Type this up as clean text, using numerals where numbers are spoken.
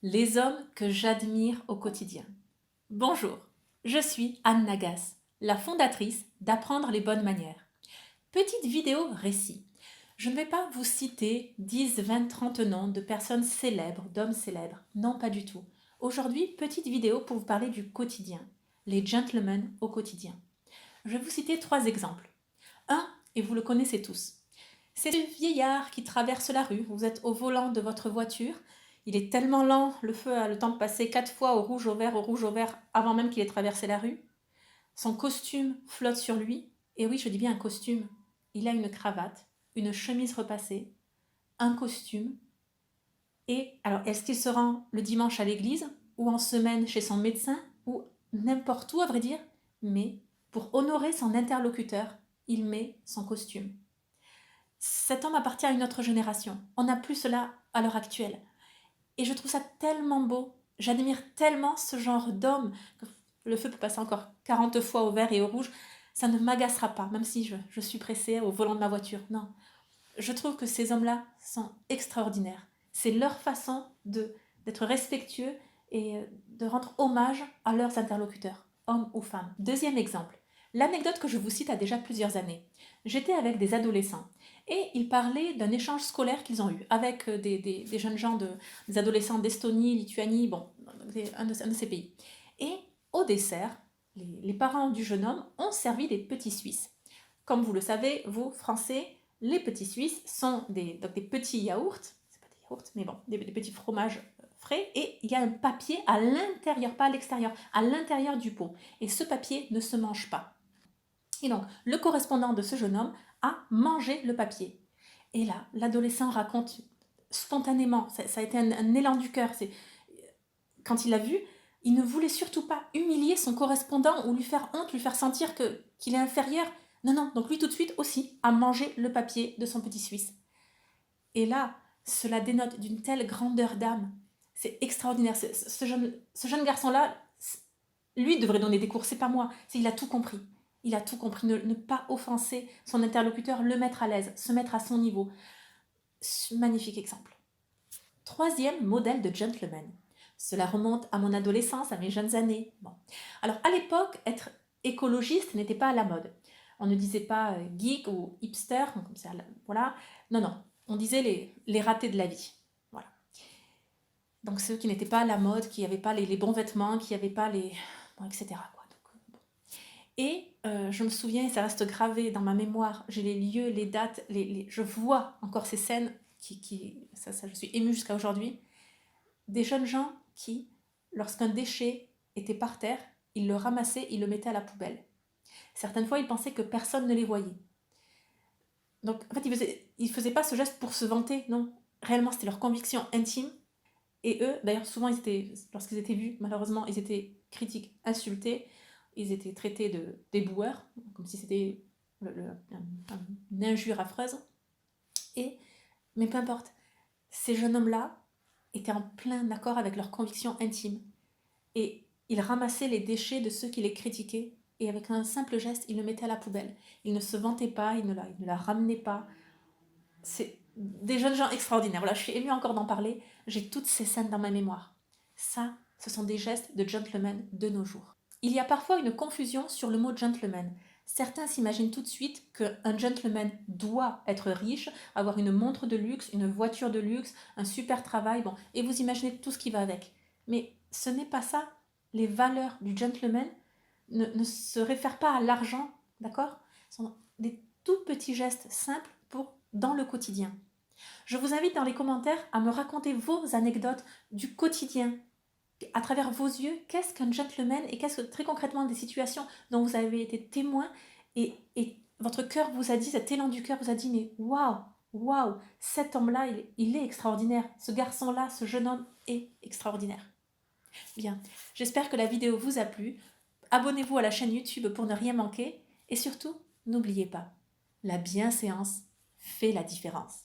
Les hommes que j'admire au quotidien. Bonjour, je suis Anne Nagas, la fondatrice d'Apprendre les bonnes manières. Petite vidéo récit. Je ne vais pas vous citer 10, 20, 30 noms de personnes célèbres, d'hommes célèbres. Non, pas du tout. Aujourd'hui, petite vidéo pour vous parler du quotidien. Les gentlemen au quotidien. Je vais vous citer 3 exemples. Un, et vous le connaissez tous. C'est le vieillard qui traverse la rue. Vous êtes au volant de votre voiture. Il est tellement lent, le feu a le temps de passer 4 fois au rouge, au vert, avant même qu'il ait traversé la rue. Son costume flotte sur lui. Et oui, je dis bien un costume. Il a une cravate, une chemise repassée, un costume. Et alors, est-ce qu'il se rend le dimanche à l'église, ou en semaine chez son médecin, ou n'importe où à vrai dire, mais pour honorer son interlocuteur, il met son costume. Cet homme appartient à une autre génération. On n'a plus cela à l'heure actuelle. Et je trouve ça tellement beau. J'admire tellement ce genre d'homme. Le feu peut passer encore 40 fois au vert et au rouge. Ça ne m'agacera pas, même si je suis pressée au volant de ma voiture. Non. Je trouve que ces hommes-là sont extraordinaires. C'est leur façon d'être respectueux et de rendre hommage à leurs interlocuteurs, hommes ou femmes. Deuxième exemple. L'anecdote que je vous cite a déjà plusieurs années. J'étais avec des adolescents et ils parlaient d'un échange scolaire qu'ils ont eu avec des jeunes gens, des adolescents d'Estonie, Lituanie, bon, un de ces pays. Et au dessert, les parents du jeune homme ont servi des petits Suisses. Comme vous le savez, vous, Français, les petits Suisses sont des petits yaourts, c'est pas des yaourts, mais bon, des petits fromages frais, et il y a un papier à l'intérieur, pas à l'extérieur, à l'intérieur du pot. Et ce papier ne se mange pas. Et donc, le correspondant de ce jeune homme a mangé le papier. Et là, l'adolescent raconte spontanément, ça a été un élan du cœur. Quand il l'a vu, il ne voulait surtout pas humilier son correspondant ou lui faire honte, lui faire sentir qu'il est inférieur. Non, non, donc lui tout de suite aussi a mangé le papier de son petit Suisse. Et là, cela dénote d'une telle grandeur d'âme. C'est extraordinaire. Ce jeune garçon-là, lui devrait donner des cours, c'est pas moi. Il a tout compris. Il a tout compris. Ne pas offenser son interlocuteur, le mettre à l'aise, se mettre à son niveau. Magnifique exemple. Troisième modèle de gentleman. Cela remonte à mon adolescence, à mes jeunes années. Bon. Alors à l'époque, être écologiste n'était pas à la mode. On ne disait pas geek ou hipster, comme ça, voilà. Non, non, on disait les ratés de la vie. Voilà. Donc ceux qui n'étaient pas à la mode, qui n'avaient pas les bons vêtements, qui n'avaient pas les... Bon, etc. Quoi. Donc, bon. Et je me souviens, ça reste gravé dans ma mémoire, j'ai les lieux, les dates, je vois encore ces scènes, ça, je suis émue jusqu'à aujourd'hui, des jeunes gens qui, lorsqu'un déchet était par terre, ils le ramassaient, ils le mettaient à la poubelle. Certaines fois, ils pensaient que personne ne les voyait. Donc, en fait, ils faisaient pas ce geste pour se vanter, non. Réellement, c'était leur conviction intime. Et eux, d'ailleurs, souvent, lorsqu'ils étaient vus, malheureusement, ils étaient critiqués, insultés. Ils étaient traités de déboueurs, comme si c'était une injure affreuse. Mais peu importe, ces jeunes hommes-là étaient en plein accord avec leurs convictions intimes. Et ils ramassaient les déchets de ceux qui les critiquaient, et avec un simple geste, ils le mettaient à la poubelle. Ils ne se vantaient pas, ils ne la ramenaient pas. C'est des jeunes gens extraordinaires. Voilà, je suis émue encore d'en parler. J'ai toutes ces scènes dans ma mémoire. Ça, ce sont des gestes de gentleman de nos jours. Il y a parfois une confusion sur le mot gentleman. Certains s'imaginent tout de suite qu'un gentleman doit être riche, avoir une montre de luxe, une voiture de luxe, un super travail, bon, et vous imaginez tout ce qui va avec. Mais ce n'est pas ça. Les valeurs du gentleman ne se réfèrent pas à l'argent, d'accord? Ce sont des tout petits gestes simples dans le quotidien. Je vous invite dans les commentaires à me raconter vos anecdotes du quotidien. À travers vos yeux, qu'est-ce qu'un gentleman et qu'est-ce que très concrètement des situations dont vous avez été témoin et votre cœur vous a dit, cet élan du cœur vous a dit, mais waouh, waouh, cet homme-là, il est extraordinaire. Ce garçon-là, ce jeune homme est extraordinaire. Bien, j'espère que la vidéo vous a plu. Abonnez-vous à la chaîne YouTube pour ne rien manquer. Et surtout, n'oubliez pas, la bienséance fait la différence.